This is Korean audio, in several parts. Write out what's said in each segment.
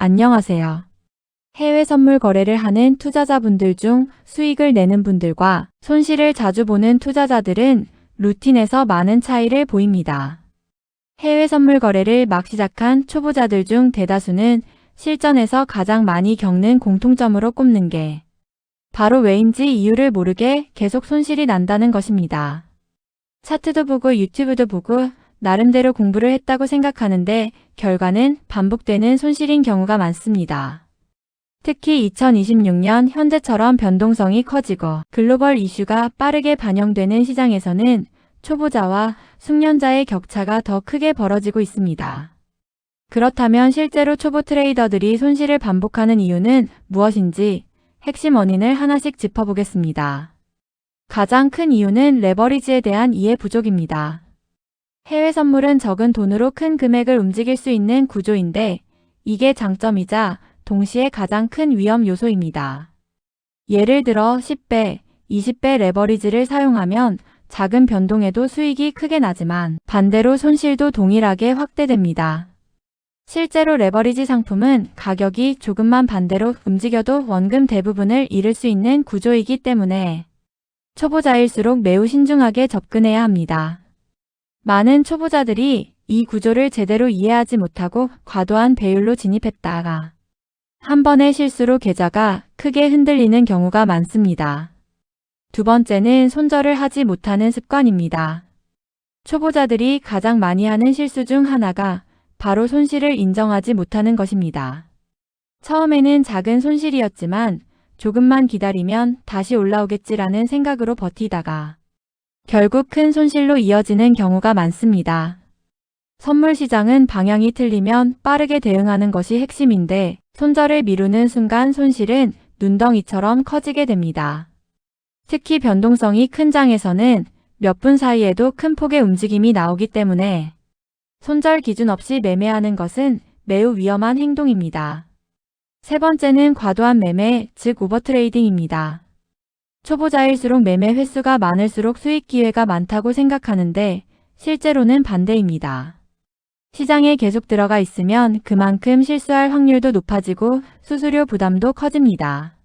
안녕하세요. 해외 선물 거래를 하는 투자자분들 중 수익을 내는 분들과 손실을 자주 보는 투자자들은 루틴에서 많은 차이를 보입니다. 해외 선물 거래를 막 시작한 초보자들 중 대다수는 실전에서 가장 많이 겪는 공통점으로 꼽는 게 바로 왜인지 이유를 모르게 계속 손실이 난다는 것입니다. 차트도 보고 유튜브도 보고 나름대로 공부를 했다고 생각하는데 결과는 반복되는 손실인 경우가 많습니다. 특히 2026년 현재처럼 변동성이 커지고 글로벌 이슈가 빠르게 반영되는 시장에서는 초보자와 숙련자의 격차가 더 크게 벌어지고 있습니다. 그렇다면 실제로 초보 트레이더들이 손실을 반복하는 이유는 무엇인지 핵심 원인을 하나씩 짚어보겠습니다. 가장 큰 이유는 레버리지에 대한 이해 부족입니다. 해외 선물은 적은 돈으로 큰 금액을 움직일 수 있는 구조인데 이게 장점이자 동시에 가장 큰 위험 요소입니다. 예를 들어 10배, 20배 레버리지를 사용하면 작은 변동에도 수익이 크게 나지만 반대로 손실도 동일하게 확대됩니다. 실제로 레버리지 상품은 가격이 조금만 반대로 움직여도 원금 대부분을 잃을 수 있는 구조이기 때문에 초보자일수록 매우 신중하게 접근해야 합니다. 많은 초보자들이 이 구조를 제대로 이해하지 못하고 과도한 배율로 진입했다가 한 번의 실수로 계좌가 크게 흔들리는 경우가 많습니다. 두 번째는 손절을 하지 못하는 습관입니다. 초보자들이 가장 많이 하는 실수 중 하나가 바로 손실을 인정하지 못하는 것입니다. 처음에는 작은 손실이었지만 조금만 기다리면 다시 올라오겠지라는 생각으로 버티다가 결국 큰 손실로 이어지는 경우가 많습니다. 선물 시장은 방향이 틀리면 빠르게 대응하는 것이 핵심인데 손절을 미루는 순간 손실은 눈덩이처럼 커지게 됩니다. 특히 변동성이 큰 장에서는 몇 분 사이에도 큰 폭의 움직임이 나오기 때문에 손절 기준 없이 매매하는 것은 매우 위험한 행동입니다. 세 번째는 과도한 매매, 즉 오버트레이딩입니다. 초보자일수록 매매 횟수가 많을수록 수익 기회가 많다고 생각하는데 실제로는 반대입니다. 시장에 계속 들어가 있으면 그만큼 실수할 확률도 높아지고 수수료 부담도 커집니다.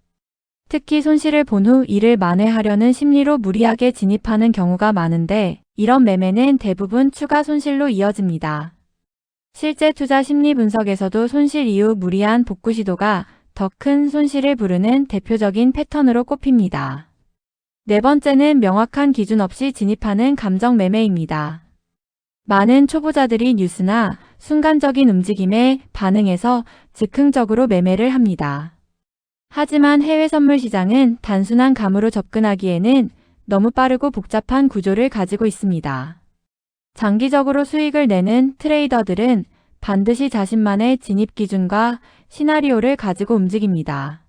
특히 손실을 본 후 이를 만회하려는 심리로 무리하게 진입하는 경우가 많은데 이런 매매는 대부분 추가 손실로 이어집니다. 실제 투자 심리 분석에서도 손실 이후 무리한 복구 시도가 더 큰 손실을 부르는 대표적인 패턴으로 꼽힙니다. 네 번째는 명확한 기준 없이 진입하는 감정 매매입니다. 많은 초보자들이 뉴스나 순간적인 움직임에 반응해서 즉흥적으로 매매를 합니다. 하지만 해외 선물 시장은 단순한 감으로 접근하기에는 너무 빠르고 복잡한 구조를 가지고 있습니다. 장기적으로 수익을 내는 트레이더들은 반드시 자신만의 진입 기준과 시나리오를 가지고 움직입니다.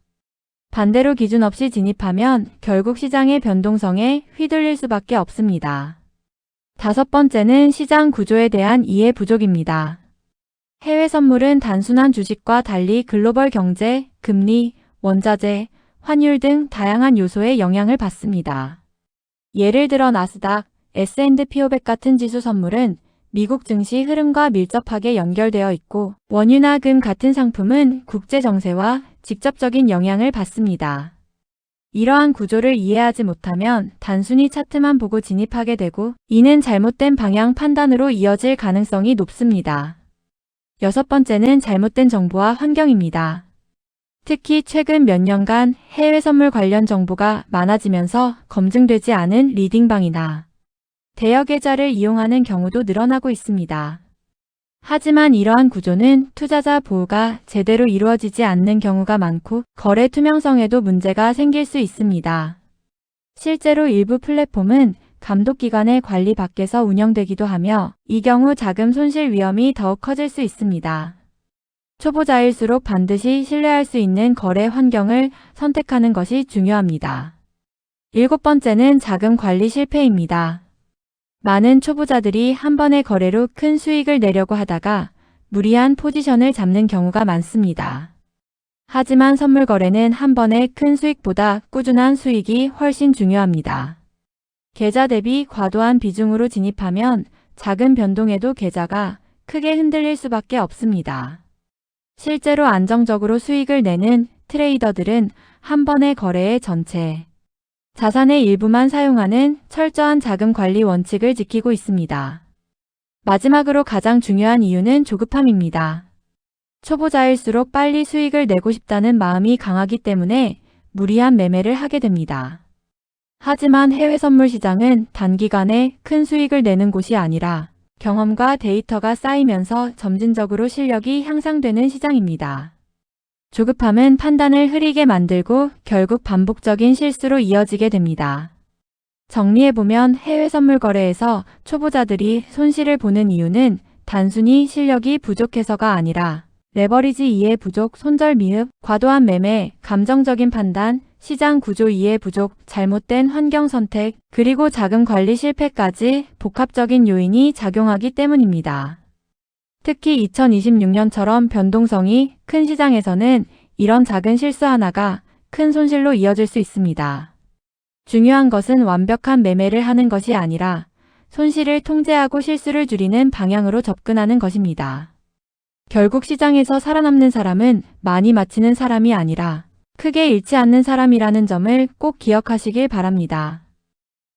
반대로 기준 없이 진입하면 결국 시장의 변동성에 휘둘릴 수밖에 없습니다. 다섯 번째는 시장 구조에 대한 이해 부족입니다. 해외 선물은 단순한 주식과 달리 글로벌 경제, 금리, 원자재, 환율 등 다양한 요소에 영향을 받습니다. 예를 들어 나스닥, S&P 500 같은 지수 선물은 미국 증시 흐름과 밀접하게 연결되어 있고 원유나 금 같은 상품은 국제 정세와 직접적인 영향을 받습니다. 이러한 구조를 이해하지 못하면 단순히 차트만 보고 진입하게 되고 이는 잘못된 방향 판단으로 이어질 가능성이 높습니다. 여섯 번째는 잘못된 정보와 환경입니다. 특히 최근 몇 년간 해외 선물 관련 정보가 많아지면서 검증되지 않은 리딩방이나 대여 계좌를 이용하는 경우도 늘어나고 있습니다. 하지만 이러한 구조는 투자자 보호가 제대로 이루어지지 않는 경우가 많고 거래 투명성에도 문제가 생길 수 있습니다. 실제로 일부 플랫폼은 감독기관의 관리 밖에서 운영되기도 하며 이 경우 자금 손실 위험이 더욱 커질 수 있습니다. 초보자일수록 반드시 신뢰할 수 있는 거래 환경을 선택하는 것이 중요합니다. 일곱 번째는 자금 관리 실패입니다. 많은 초보자들이 한 번의 거래로 큰 수익을 내려고 하다가 무리한 포지션을 잡는 경우가 많습니다. 하지만 선물 거래는 한 번의 큰 수익보다 꾸준한 수익이 훨씬 중요합니다. 계좌 대비 과도한 비중으로 진입하면 작은 변동에도 계좌가 크게 흔들릴 수밖에 없습니다. 실제로 안정적으로 수익을 내는 트레이더들은 한 번의 거래의 전체 자산의 일부만 사용하는 철저한 자금 관리 원칙을 지키고 있습니다. 마지막으로 가장 중요한 이유는 조급함입니다. 초보자일수록 빨리 수익을 내고 싶다는 마음이 강하기 때문에 무리한 매매를 하게 됩니다. 하지만 해외 선물 시장은 단기간에 큰 수익을 내는 곳이 아니라 경험과 데이터가 쌓이면서 점진적으로 실력이 향상되는 시장입니다. 조급함은 판단을 흐리게 만들고 결국 반복적인 실수로 이어지게 됩니다. 정리해보면 해외 선물 거래에서 초보자들이 손실을 보는 이유는 단순히 실력이 부족해서가 아니라 레버리지 이해 부족, 손절 미흡, 과도한 매매, 감정적인 판단, 시장 구조 이해 부족, 잘못된 환경 선택, 그리고 자금 관리 실패까지 복합적인 요인이 작용하기 때문입니다. 특히 2026년처럼 변동성이 큰 시장에서는 이런 작은 실수 하나가 큰 손실로 이어질 수 있습니다. 중요한 것은 완벽한 매매를 하는 것이 아니라 손실을 통제하고 실수를 줄이는 방향으로 접근하는 것입니다. 결국 시장에서 살아남는 사람은 많이 맞히는 사람이 아니라 크게 잃지 않는 사람이라는 점을 꼭 기억하시길 바랍니다.